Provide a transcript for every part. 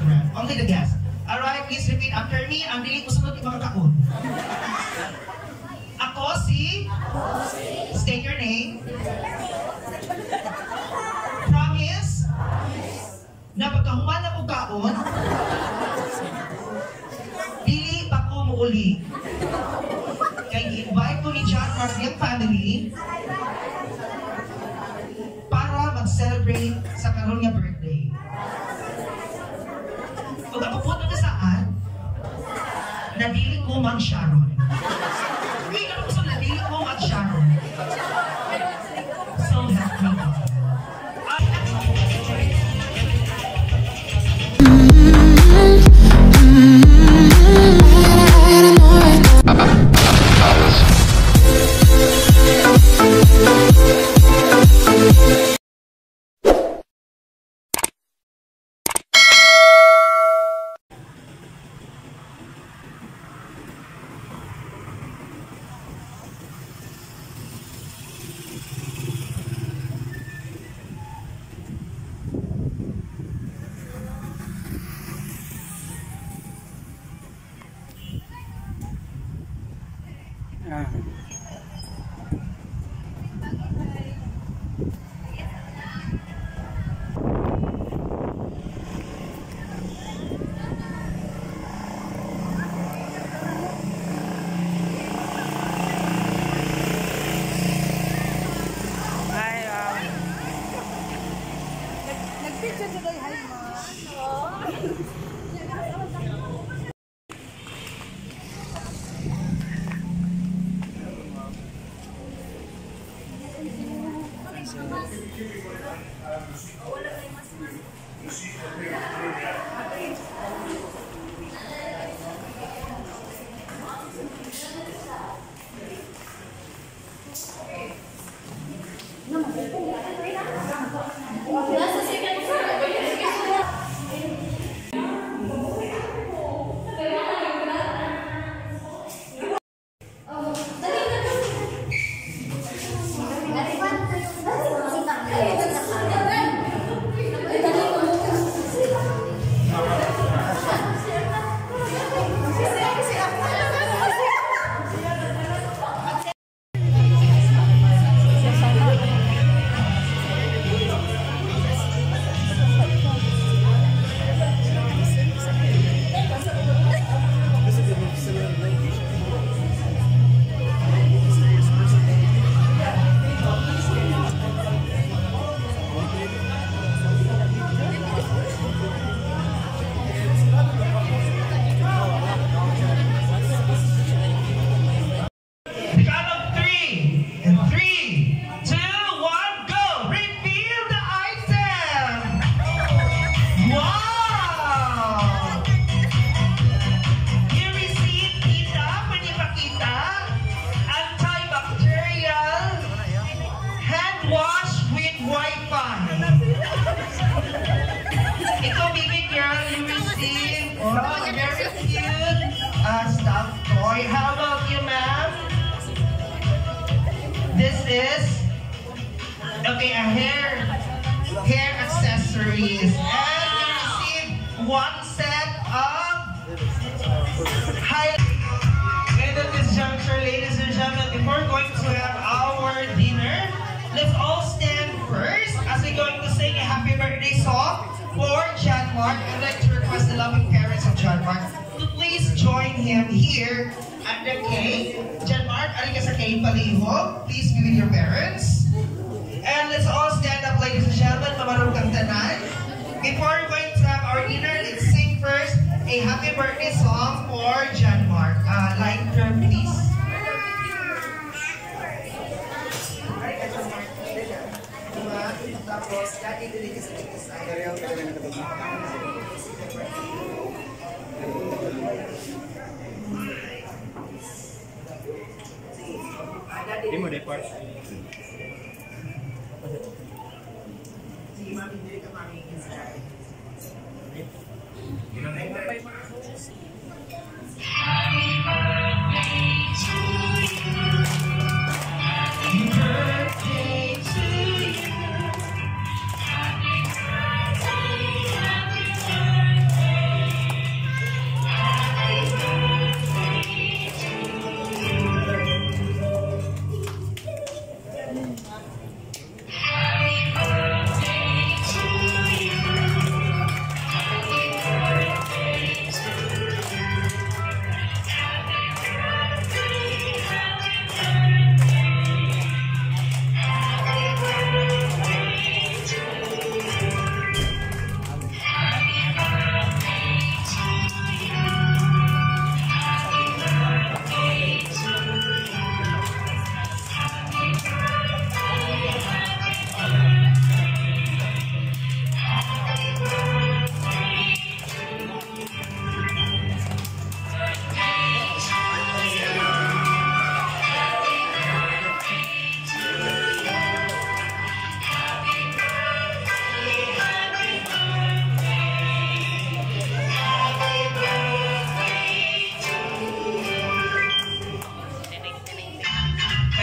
ref. Only the guest. Alright, please repeat after me. Ang dili ko sunod yung mga kaon. Ako si... State your name. Promise. Na pagkahuman na ko kaon, dili pa ko muuli. Kaya i-invite ko ni John Mark yung family para mag-celebrate sa karon nga birthday. Kung ako punta na saan, nadili ko mag-Sharon. Hindi ka gusto nadili ko mag-Sharon. So help me God. Stuffed toy. How about you, ma'am? This is okay, a hair accessories. And you received one set of And at this juncture, ladies and gentlemen, before going to have our dinner, let's all stand first as we're going to sing a happy birthday song for John Mark. I'd like to request the loving parents of John Mark to please join him here at the cake. John Mark, alika sa cake palihog. Please be with your parents. And let's all stand up, ladies and gentlemen, mamarong kang tanan. Before we're going to have our dinner, let's sing first a happy birthday song for John Mark. Line term, please. Demo depart.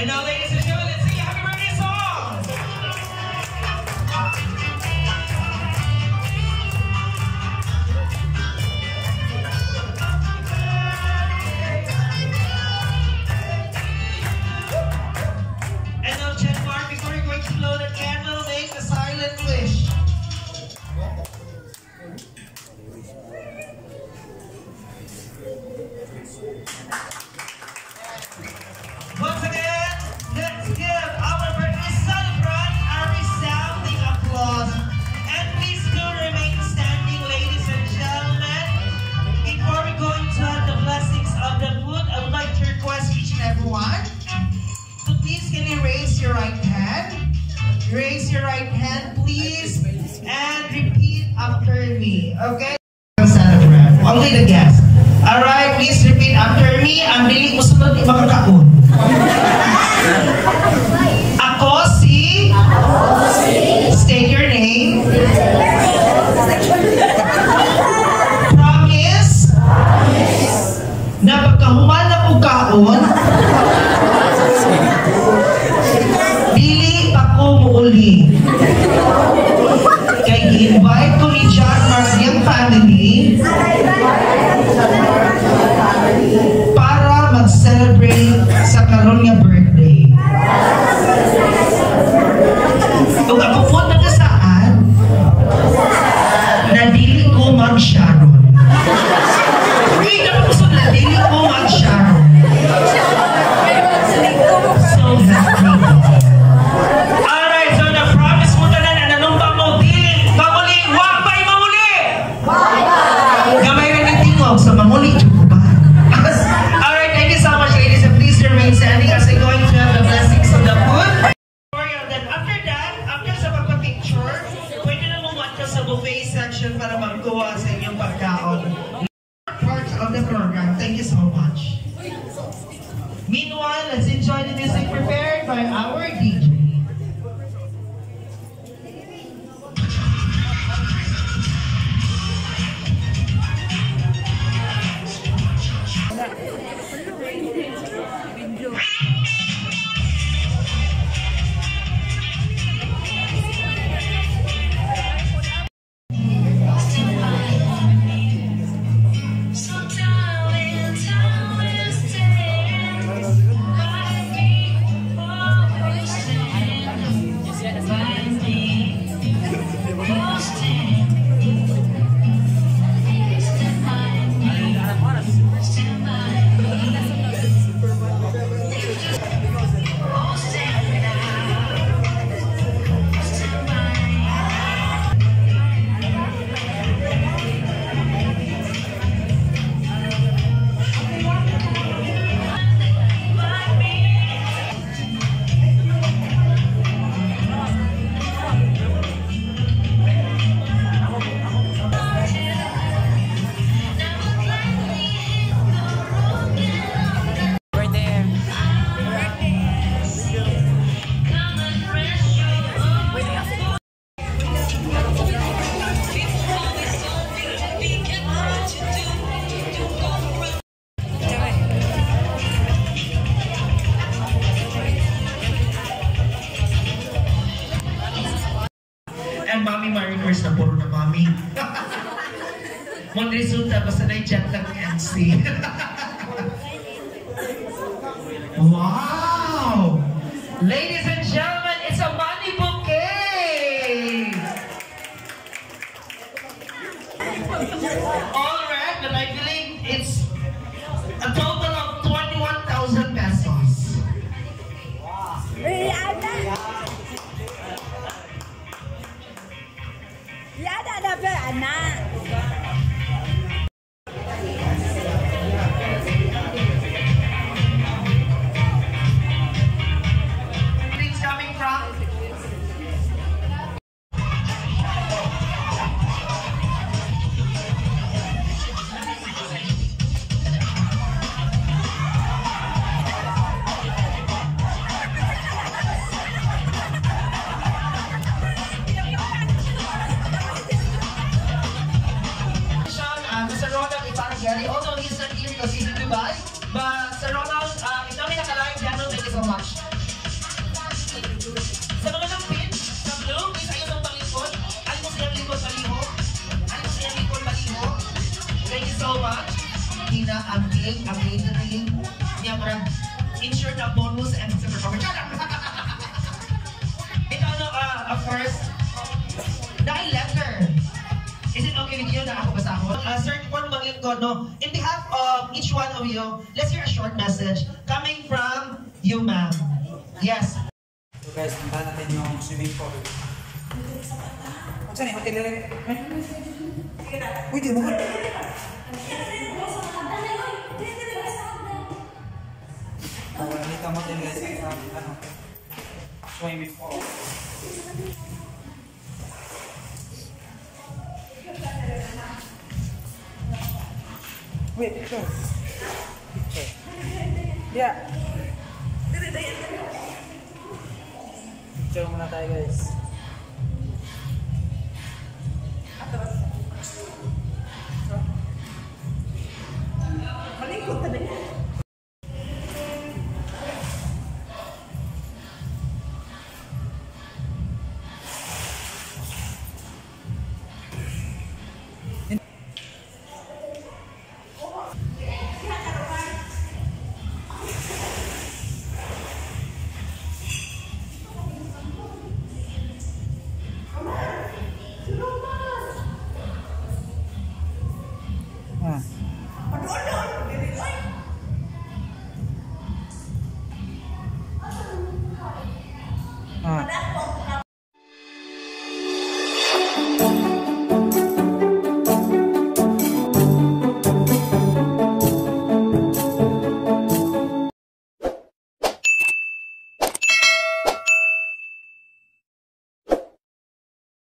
And now, ladies and gentlemen, let's sing a happy birthday song! And now, Chenmark, before you're going to blow the candle, make a silent wish. Once again, let's give our birthday celebrant a resounding applause. And please do remain standing, ladies and gentlemen. Before we go into the blessings of the food, I would like to request each and everyone to please can you raise your right hand? Raise your right hand, please, and repeat after me, okay? Celebrant, only the guests. Alright, please repeat after me. Ang dili ko sunod, di makakaon. Ako si... State your name. Promise. Na pagkahuman na po kaon, dili pa ko muuli. Kaya i-invite ko ni John Mark yung family para mag-celebrate sa karon nga birthday. Kung ako po na saan, na dili ko mag-sharon. Hindi ka po gusto na dili ko mag-sharon. So happy. Alright, so na-promise mo na anong ba mo? Dili, mamuli, wag ba'y mamuli? Gamay rin ang tingog sa mamuli. Alright, thank you so much, ladies, and please remain standing as I go into the blessings of the food. Then after that, after sa pagpa-picture, pwede na mumuat ka sa buffet section para magkuha sa inyong pagkaon. Part of the program. Thank you so much. Meanwhile, let's enjoy the music prepared by our DJ. And Mami Mariners na puro na Mami. Mon resulta, basta na yung jet lag MC. Wow! Ladies and gentlemen, it's a money bouquet! Alright, but I believe it's a total of 21,000 pesos. It's coming from Although he's not here because he's in Dubai, but Sir Ronald, ito rin nakalive channel, thank you so much. Gina ang catering niya parang insure na bonus and super cover. Ito of course, dahil letter. Is it okay with you na ako basahon? Sir, kung maging ko, no? In behalf of each one of you, let's hear a short message coming from you, ma'am. Yes. So guys, punta natin yung swimming pool. Saan yung hotel nila? Uy, di mo ka. Dito ang hotel guys. Swimming pool. Wait, picture. Yeah. Picture muna tayo guys. Malikot na yan.